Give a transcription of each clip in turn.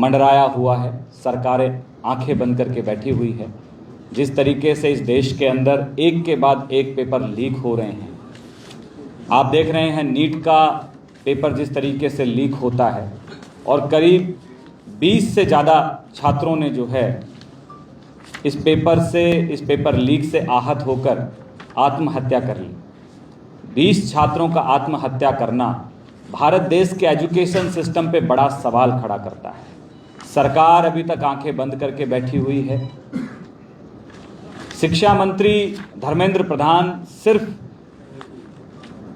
मंडराया हुआ है, सरकारें आंखें बंद करके बैठी हुई है। जिस तरीके से इस देश के अंदर एक के बाद एक पेपर लीक हो रहे हैं, आप देख रहे हैं नीट का पेपर जिस तरीके से लीक होता है और करीब 20 से ज़्यादा छात्रों ने जो है इस पेपर लीक से आहत होकर आत्महत्या कर ली। 20 छात्रों का आत्महत्या करना भारत देश के एजुकेशन सिस्टम पे बड़ा सवाल खड़ा करता है। सरकार अभी तक आंखें बंद करके बैठी हुई है। शिक्षा मंत्री धर्मेंद्र प्रधान सिर्फ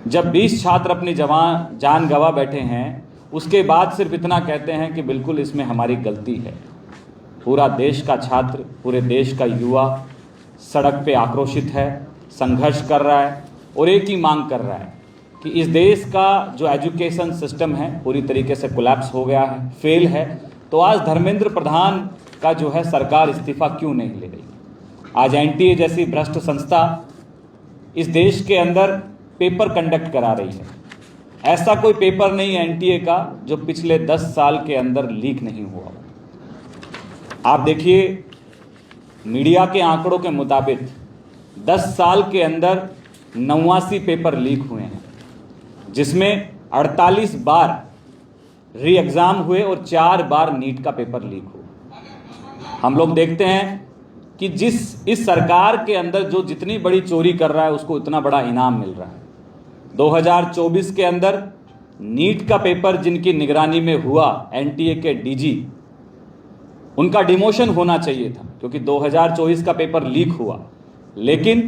जब 20 छात्र अपनी जान गंवा बैठे हैं उसके बाद सिर्फ इतना कहते हैं कि बिल्कुल इसमें हमारी गलती है। पूरा देश का छात्र, पूरे देश का युवा सड़क पे आक्रोशित है, संघर्ष कर रहा है और एक ही मांग कर रहा है कि इस देश का जो एजुकेशन सिस्टम है पूरी तरीके से कोलैप्स हो गया है, फेल है। तो आज धर्मेंद्र प्रधान का जो है सरकार इस्तीफा क्यों नहीं ले रही? आज एनटीए जैसी भ्रष्ट संस्था इस देश के अंदर पेपर कंडक्ट करा रही है। ऐसा कोई पेपर नहीं एनटीए का जो पिछले 10 साल के अंदर लीक नहीं हुआ। आप देखिए, मीडिया के आंकड़ों के मुताबिक 10 साल के अंदर 89 पेपर लीक हुए हैं, जिसमें 48 बार री एग्ज़ाम हुए और 4 बार नीट का पेपर लीक हुआ। हम लोग देखते हैं कि इस सरकार के अंदर जो जितनी बड़ी चोरी कर रहा है उसको उतना बड़ा इनाम मिल रहा है। 2024 के अंदर नीट का पेपर जिनकी निगरानी में हुआ, एनटीए के डीजी, उनका डिमोशन होना चाहिए था क्योंकि 2024 का पेपर लीक हुआ। लेकिन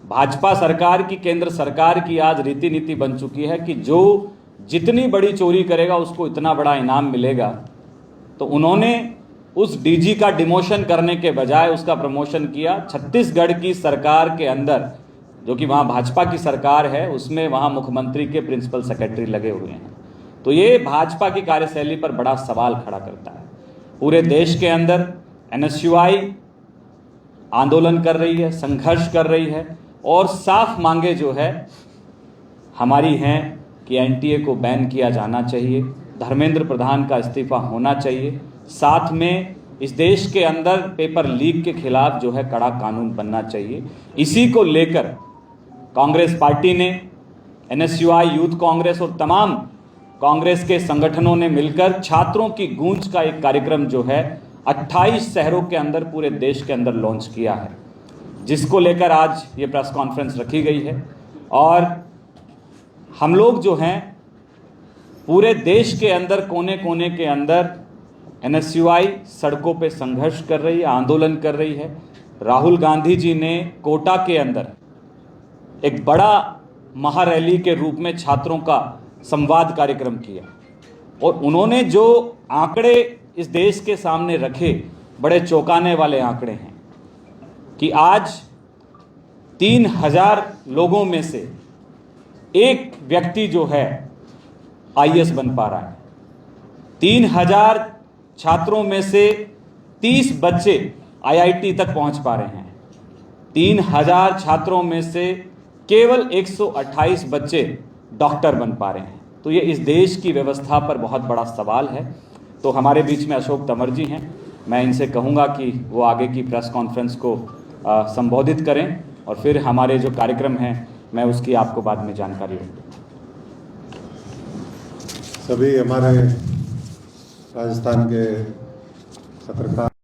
भाजपा सरकार की, केंद्र सरकार की आज रीति नीति बन चुकी है कि जो जितनी बड़ी चोरी करेगा उसको इतना बड़ा इनाम मिलेगा। तो उन्होंने उस डीजी का डिमोशन करने के बजाय उसका प्रमोशन किया। छत्तीसगढ़ की सरकार के अंदर, जो कि वहाँ भाजपा की सरकार है, उसमें वहाँ मुख्यमंत्री के प्रिंसिपल सेक्रेटरी लगे हुए हैं। तो ये भाजपा की कार्यशैली पर बड़ा सवाल खड़ा करता है। पूरे देश के अंदर एनएसयूआई आंदोलन कर रही है, संघर्ष कर रही है और साफ मांगे जो है हमारी हैं कि एनटीए को बैन किया जाना चाहिए, धर्मेंद्र प्रधान का इस्तीफा होना चाहिए, साथ में इस देश के अंदर पेपर लीक के खिलाफ जो है कड़ा कानून बनना चाहिए। इसी को लेकर कांग्रेस पार्टी ने, एनएसयूआई, यूथ कांग्रेस और तमाम कांग्रेस के संगठनों ने मिलकर छात्रों की गूंज का एक कार्यक्रम जो है 28 शहरों के अंदर पूरे देश के अंदर लॉन्च किया है, जिसको लेकर आज ये प्रेस कॉन्फ्रेंस रखी गई है। और हम लोग जो हैं पूरे देश के अंदर कोने कोने के अंदर एनएसयूआई सड़कों पे संघर्ष कर रही है, आंदोलन कर रही है। राहुल गांधी जी ने कोटा के अंदर एक बड़ा महारैली के रूप में छात्रों का संवाद कार्यक्रम किया और उन्होंने जो आंकड़े इस देश के सामने रखे, बड़े चौंकाने वाले आंकड़े हैं कि आज 3000 लोगों में से एक व्यक्ति जो है आईएएस बन पा रहा है। 3000 छात्रों में से 30 बच्चे आईआईटी तक पहुंच पा रहे हैं। 3000 छात्रों में से केवल 128 बच्चे डॉक्टर बन पा रहे हैं। तो ये इस देश की व्यवस्था पर बहुत बड़ा सवाल है। तो हमारे बीच में अशोक तंवर जी हैं, मैं इनसे कहूँगा कि वो आगे की प्रेस कॉन्फ्रेंस को संबोधित करें और फिर हमारे जो कार्यक्रम हैं मैं उसकी आपको बाद में जानकारी दूँ। सभी हमारे राजस्थान के पत्रकार